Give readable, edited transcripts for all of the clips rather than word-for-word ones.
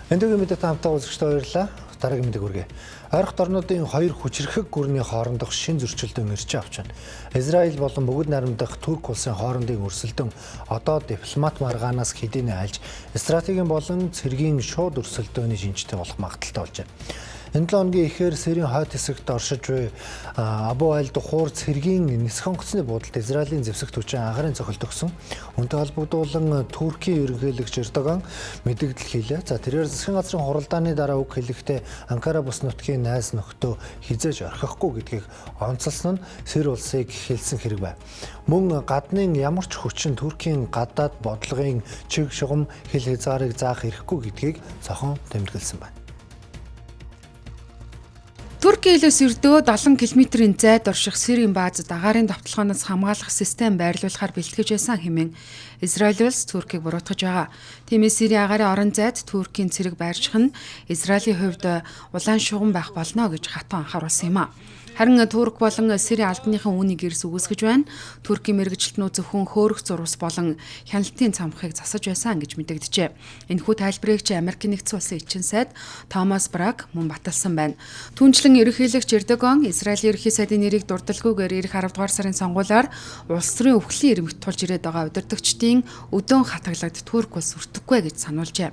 Эндүүгийн мэдээ таамтаа үзэгчдээ баярлалаа. Дараагийн мэдээг хүргэе. Ойрхот орнуудын хоёр хүчирхэг гүрний хоорондох шин зөрчилдөөн ирж авч байна. Израиль болон бүгд найрамдах Турк улсын хоорондын өрсөлдөөн одоо дипломат маргаанаас хэдийнэ айлж стратегийн болон цэргийн шууд өрсөлдөөний шинжтэй болох магадaltaй болж байна. Энэ 7 хоногийн эхээр Сирийн хойд хэсэгт оршиж буй Абу аль Духуур цэргийн нисэх онгоцны буудалд Израилийн зэвсэгт хүчин анхаарын цохилт өгсөн. Үүнтэй холбогдуулан Туркийн ерөнхийлөгч Эрдоган мэдээлэл хийлээ. За тэрээр засгийн газрын хуралдааны дараа үг хэлэхдээ Анкара бус нутгийн найз нөхдөө хизээж орхихгүй гэдгийг онцолсон нь Сир улсыг хэлсэн хэрэг байв. Мөн гаднын ямар ч хүчин Туркийн гадаад бодлогын чиг шугам хил хязгаарыг заах эрхгүй гэдгийг цохон тэмдэглэсэн байна. Турки илээс өрдөө 70 км-ийн зайд орших Сирийн баазад агаарын давталгаанаас хамгаалах систем байрлуулахаар бэлтгэж байсан хэмээн Израиль улс Туркийг буруутгаж байгаа. Тиймээс Сирийн агаарын орон зайд Туркийн цэрэг байрших нь Израилийн хувьд улаан шугам байх болно гэж хатан анхааруулсан юм а. Харин Турк болон Сирийн албаныхан үүнийг эрс үгүйсгэж байна. Туркийн мэргэжилтнүүд зөвхөн хөөрөх зурвас болон хяналтын цамхыг засаж байсан гэж мэдэгджээ. Энэхүү тайлбарыг Америкийн нэгдсэн улсын эчин сайд Томас Браг мөн баталсан байна. Түүнчлэн ерөнхийлөгч Эрдоган Израилийн ерөнхий сайдын нэрийг дурдлаггүйгээр ирэх 10 дугаар сарын сонгуулиар улс төрийн өвхлийн ирмэгт тулж ирээд байгаа удирдагчдын өдөөн хатаглагд Турк улс өртөггүй гэж сануулжээ.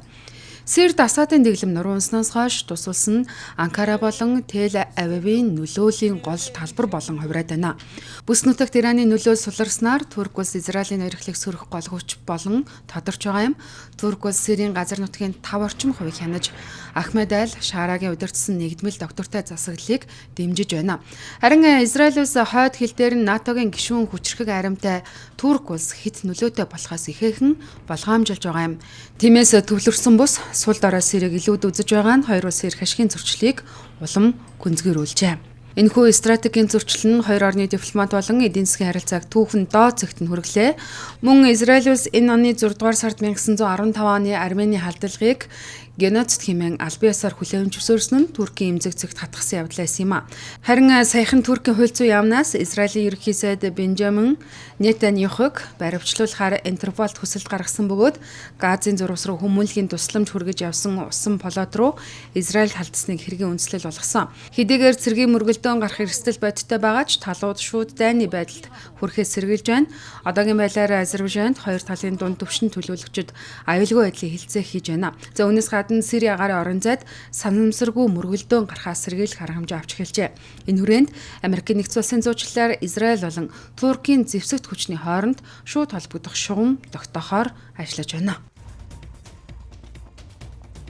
Сирд Асадын дэглэм нурууснаас хойш тус улс нь Анкара болон Тел Авивын нөлөөлийн гол талбар болон хувираад байна. Бүс нутагт Ираны нөлөө суларснаар Турк улс Израилийн эрхлэх сөрөх гол хүч болон тодорч байгаа юм. Турк улс Сирийн газар нутгийн 5 орчим хувийг хянаж Ахмед аль Шаарагийн удирдсан нэгдмэл доктортой засаглалыг дэмжиж байна. Харин Израиль улс хойд хил дээр нь НАТОгийн гишүүн хүчрхэг аримтай Турк улс хэд нөлөөтэй болохоос ихээхэн болгоомжилж байгаа юм. Тиймээс төвлөрсөн бус сул дорой Сирийг илүүд үзэж байгаа нь хоёр улсын эрх ашигын зөрчлийг улам гүнзгийрүүлжээ. Энэхүү стратегийн зөрчил нь хоёр орны дипломат болон эдийн засгийн харилцааг түүхэн доод зэгт нь хүргэлээ. Мөн Израиль улс энэ оны 6 дугаар сард 1915 оны Армени халдлагыг геноцид хэмээн албан ёсоор хүлээн зөвшөөрсөн нь Туркийн эмзэг зэгт хатгсан явдал байсан юм а. Харин саяхан Туркийн хууль зүйн яамнаас Израилийн ерөнхий сайд Бенжамин Нетаньяхуг баривчлуулахаар Интерполд хүсэлт гаргасан бөгөөд Газын зурвас руу хүмүүнлэгийн тусламж хүргэж явсан усан полот руу Израиль халдсныг хэргийн үндэслэл болгосон. Хэдийгээр цэргийн мөргөлдөөн гарах эрсдэл бодиттой байгаа ч талууд шууд дайны байдалд хүрэхээс сэргийлж байна. Одоогийн байдлаар Азербайджанд хоёр талын дунд төвшин төлөөлөгчд аюулгүй байдлыг хилцээ хийж байна. За үүнээс гадна Сирийн агаарын орон зайд санамсаргүй мөргөлдөөн гарахаас сэргийлэх арга хэмжээ авч эхэлжээ. Энэ хүрээнд Америкийн нэгдсэн улсын зуучлалаар Израиль болон Туркийн зэвсэгт хүчний хооронд шууд холбогдох шугам тогтоохоор ажиллаж байна.